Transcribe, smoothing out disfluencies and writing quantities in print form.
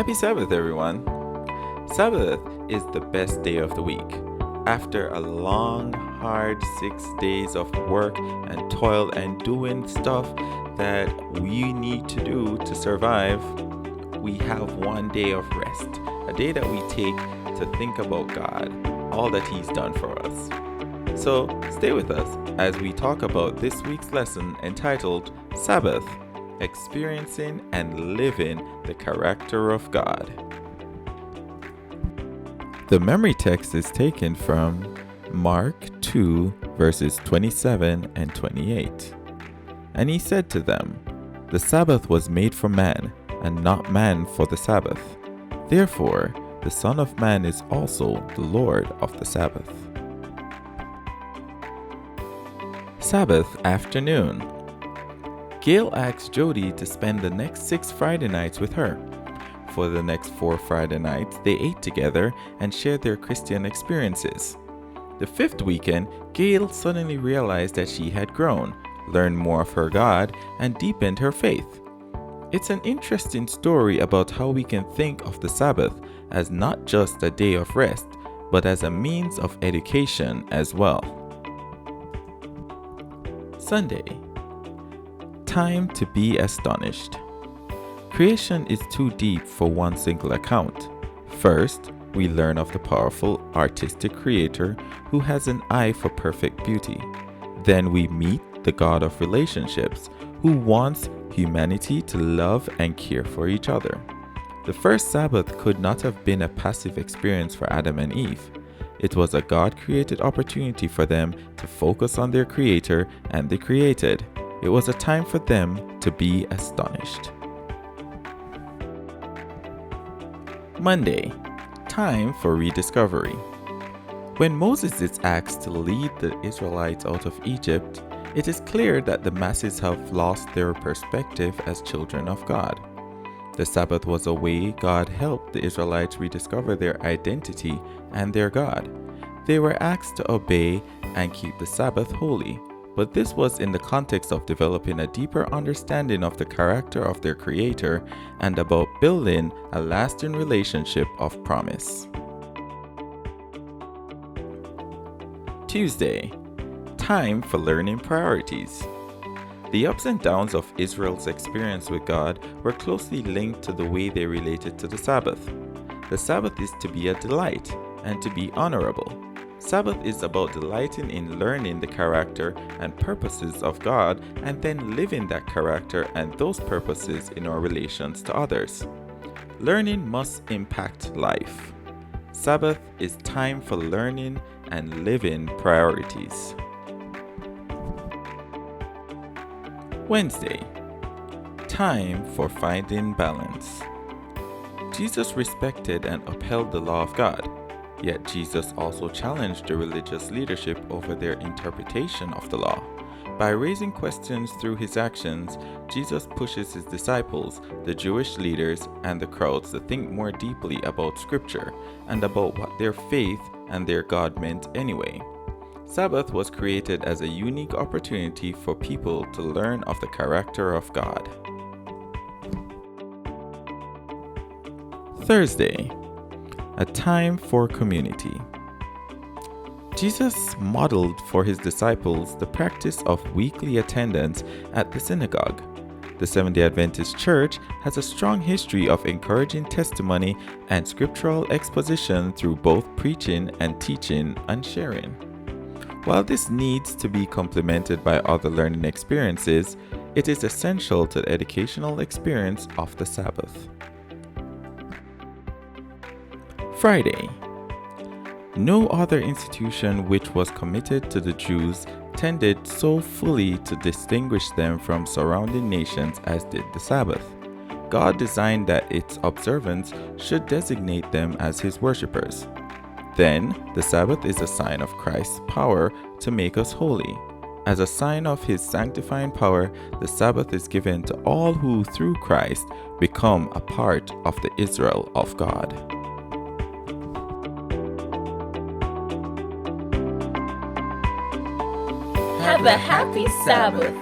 Happy Sabbath, everyone. Sabbath is the best day of the week. After a long, hard 6 days of work and toil and doing stuff that we need to do to survive, we have one day of rest, a day that we take to think about God, all that He's done for us. So stay with us as we talk about this week's lesson entitled Sabbath, Experiencing and Living the Character of God. The memory text is taken from Mark 2 verses 27 and 28. And he said to them, "The Sabbath was made for man, and not man for the Sabbath. Therefore, the Son of Man is also the Lord of the Sabbath." Sabbath afternoon. Gail asked Jody to spend the next 6 Friday nights with her. For the next 4 Friday nights, they ate together and shared their Christian experiences. The 5th weekend, Gail suddenly realized that she had grown, learned more of her God, and deepened her faith. It's an interesting story about how we can think of the Sabbath as not just a day of rest, but as a means of education as well. Sunday. Time to be astonished. Creation is too deep for one single account. First, we learn of the powerful artistic creator who has an eye for perfect beauty. Then we meet the God of relationships who wants humanity to love and care for each other. The first Sabbath could not have been a passive experience for Adam and Eve. It was a God-created opportunity for them to focus on their Creator and the created. It was a time for them to be astonished. Monday. Time for rediscovery. When Moses is asked to lead the Israelites out of Egypt, it is clear that the masses have lost their perspective as children of God. The Sabbath was a way God helped the Israelites rediscover their identity and their God. They were asked to obey and keep the Sabbath holy, but this was in the context of developing a deeper understanding of the character of their Creator and about building a lasting relationship of promise. Tuesday. Time for learning priorities. The ups and downs of Israel's experience with God were closely linked to the way they related to the Sabbath. The Sabbath is to be a delight and to be honorable. Sabbath is about delighting in learning the character and purposes of God and then living that character and those purposes in our relations to others. Learning must impact life. Sabbath is time for learning and living priorities. Wednesday. Time for finding balance. Jesus respected and upheld the law of God. Yet Jesus also challenged the religious leadership over their interpretation of the law. By raising questions through his actions, Jesus pushes his disciples, the Jewish leaders, and the crowds to think more deeply about Scripture and about what their faith and their God meant anyway. Sabbath was created as a unique opportunity for people to learn of the character of God. Thursday. A time for community. Jesus modeled for his disciples the practice of weekly attendance at the synagogue. The Seventh-day Adventist Church has a strong history of encouraging testimony and scriptural exposition through both preaching and teaching and sharing. While this needs to be complemented by other learning experiences, it is essential to the educational experience of the Sabbath. Friday. No other institution which was committed to the Jews tended so fully to distinguish them from surrounding nations as did the Sabbath. God designed that its observance should designate them as His worshippers. Then, the Sabbath is a sign of Christ's power to make us holy. As a sign of His sanctifying power, the Sabbath is given to all who, through Christ, become a part of the Israel of God. Have a happy Sabbath.